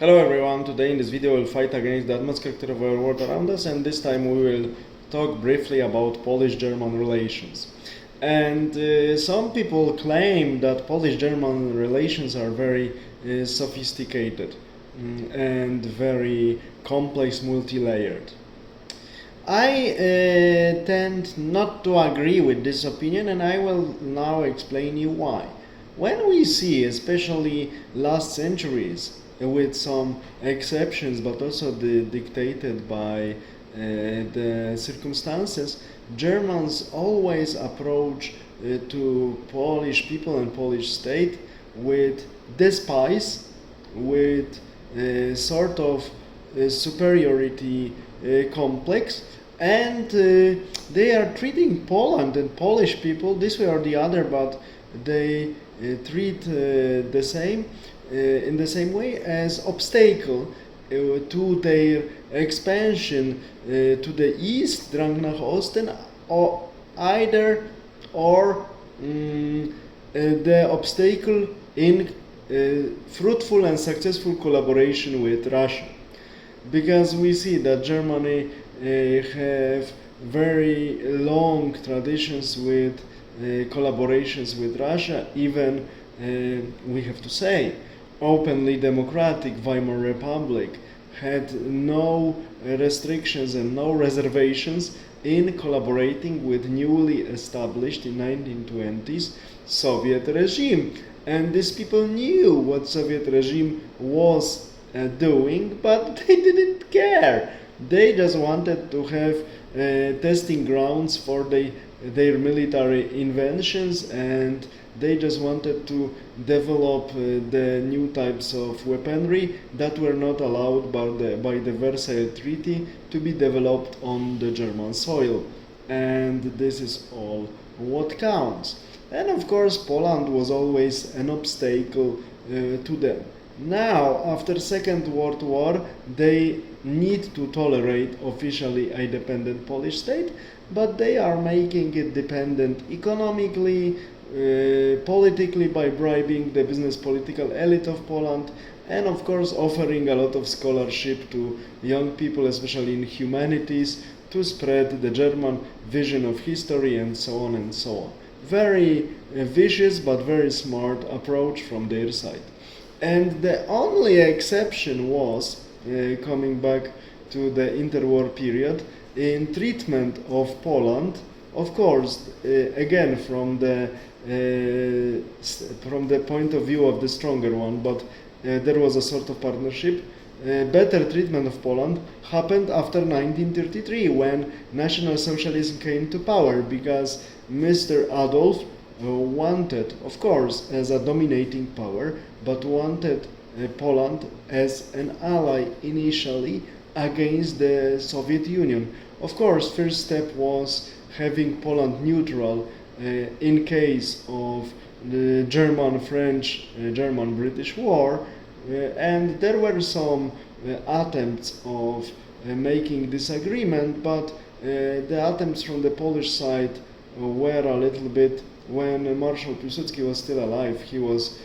Hello everyone, today in this video we'll fight against the atmospheric of our world around us, and this time we will talk briefly about Polish-German relations. And some people claim that Polish-German relations are very sophisticated and very complex, multi-layered. I tend not to agree with this opinion, and I will now explain you why. When we see, especially last centuries, with some exceptions, but also dictated by the circumstances, Germans always approach to Polish people and Polish state with despise, with sort of superiority complex, and they are treating Poland and Polish people this way or the other, but they treat the same in the same way as obstacle to their expansion to the east, Drang nach Osten, or the obstacle in fruitful and successful collaboration with Russia. Because we see that Germany have very long traditions with collaborations with Russia, even we have to say openly democratic Weimar Republic had no restrictions and no reservations in collaborating with newly established in 1920s Soviet regime. And these people knew what Soviet regime was doing, but they didn't care. They just wanted to have testing grounds for their military inventions, and they just wanted to develop the new types of weaponry that were not allowed by the Versailles Treaty to be developed on the German soil. And this is all what counts. And of course, Poland was always an obstacle to them. Now, after Second World War, they need to tolerate officially a dependent Polish state, but they are making it dependent economically, politically by bribing the business political elite of Poland, and of course offering a lot of scholarship to young people, especially in humanities, to spread the German vision of history and so on and so on. Very vicious but very smart approach from their side. And the only exception was, coming back to the interwar period, in treatment of Poland, of course, again from the point of view of the stronger one, but there was a sort of partnership. Better treatment of Poland happened after 1933, when National Socialism came to power, because Mr. Adolf wanted, of course, as a dominating power, but wanted Poland as an ally initially against the Soviet Union. Of course, first step was having Poland neutral in case of the German-French, German-British war, and there were some attempts of making this agreement, but the attempts from the Polish side were a little bit, when Marshal Piłsudski was still alive, he was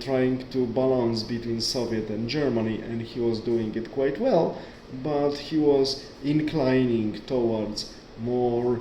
trying to balance between Soviet and Germany, and he was doing it quite well, but he was inclining towards more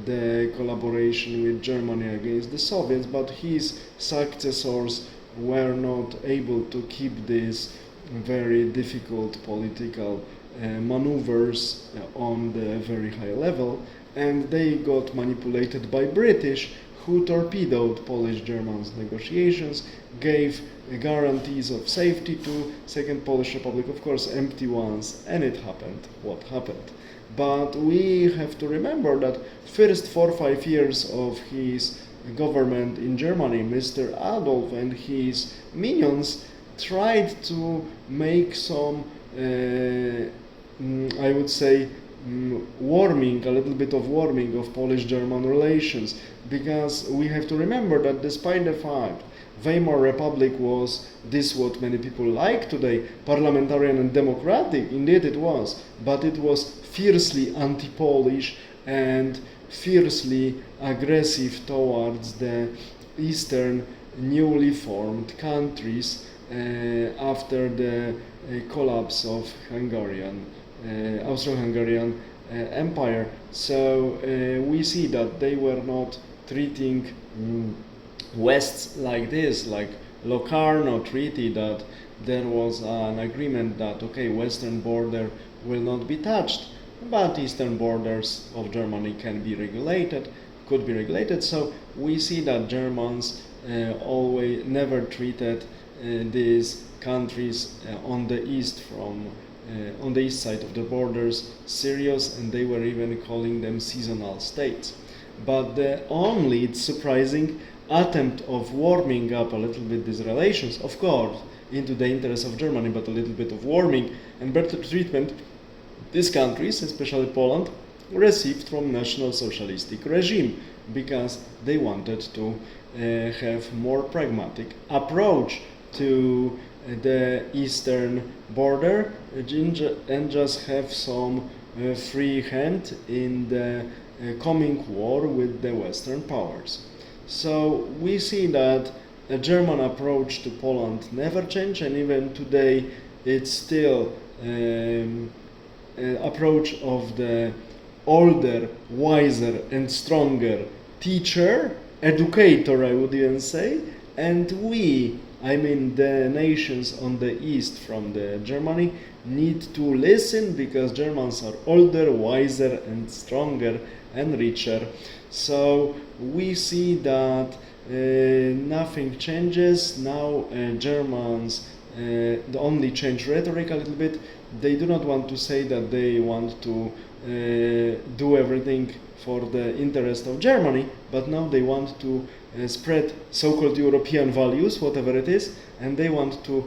the collaboration with Germany against the Soviets, but his successors were not able to keep these very difficult political maneuvers on the very high level, and they got manipulated by British, who torpedoed Polish-German negotiations, gave guarantees of safety to Second Polish Republic, of course empty ones, and it happened what happened. But we have to remember that first 4 or 5 years of his government in Germany, Mr. Adolf and his minions tried to make some, I would say, warming, a little bit of warming of Polish-German relations, because we have to remember that despite the fact Weimar Republic was this what many people like today, parliamentarian and democratic, indeed it was, but it was fiercely anti-Polish and fiercely aggressive towards the eastern newly formed countries after the collapse of Austro-Hungarian Empire. So we see that they were not treating West like this, like Locarno Treaty, that there was an agreement that okay, western border will not be touched, but eastern borders of Germany can be regulated, could be regulated. So we see that Germans always never treated these countries on the east on the east side of the borders serious, and they were even calling them seasonal states. But the only, it's surprising, attempt of warming up a little bit these relations, of course, into the interest of Germany, but a little bit of warming and better treatment, these countries, especially Poland, received from National Socialistic regime because they wanted to have more pragmatic approach to the eastern border and just have some free hand in the coming war with the Western powers. So we see that the German approach to Poland never changed, and even today it's still approach of the older, wiser and stronger teacher, educator I would even say, and we, I mean the nations on the east from the Germany, need to listen because Germans are older, wiser and stronger and richer. So we see that nothing changes. Now Germans only change rhetoric a little bit. They do not want to say that they want to do everything for the interest of Germany, but now they want to spread so-called European values, whatever it is, and they want to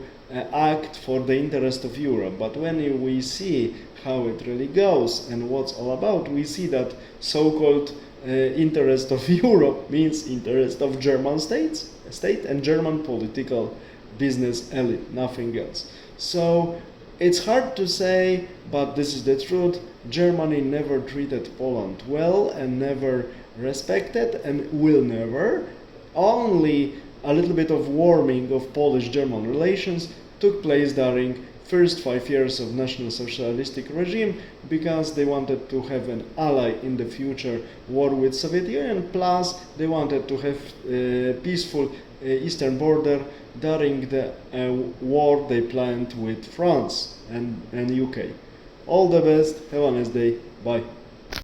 act for the interest of Europe. But when we see how it really goes and what's all about, we see that so-called interest of Europe means interest of German state and German political business elite, nothing else. So it's hard to say, but this is the truth. Germany never treated Poland well and never respected and will never. Only a little bit of warming of Polish-German relations took place during first 5 years of National Socialistic regime because they wanted to have an ally in the future war with Soviet Union, plus they wanted to have a peaceful eastern border during the war they planned with France and UK. All the best, have a nice day, bye.